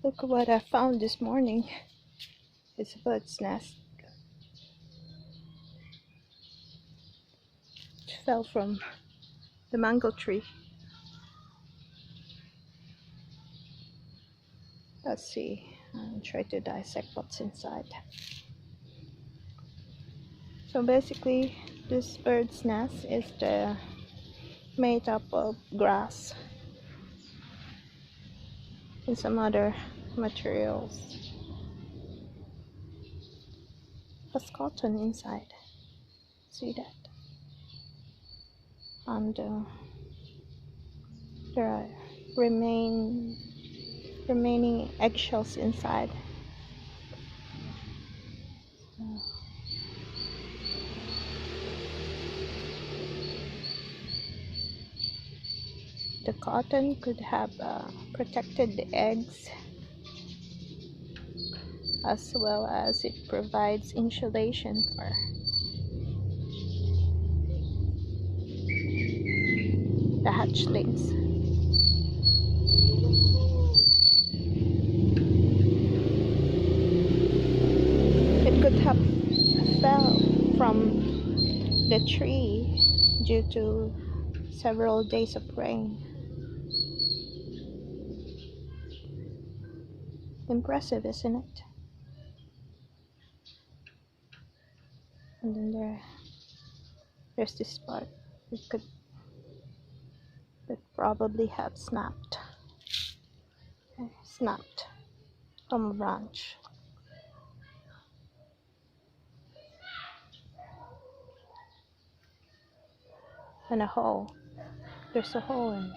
Look what I found this morning. It's a bird's nest. It fell from the mango tree. Let's see. I'll try to dissect what's inside. So basically, this bird's nest is made up of grass and some other materials. Has cotton inside. See that? And there are remaining eggshells inside. The cotton could have protected the eggs, as well as it provides insulation for the hatchlings. It could have fell from the tree due to several days of rain. Impressive, isn't it? And then there's this part. It could probably have snapped from a branch. And a hole. There's a hole in it.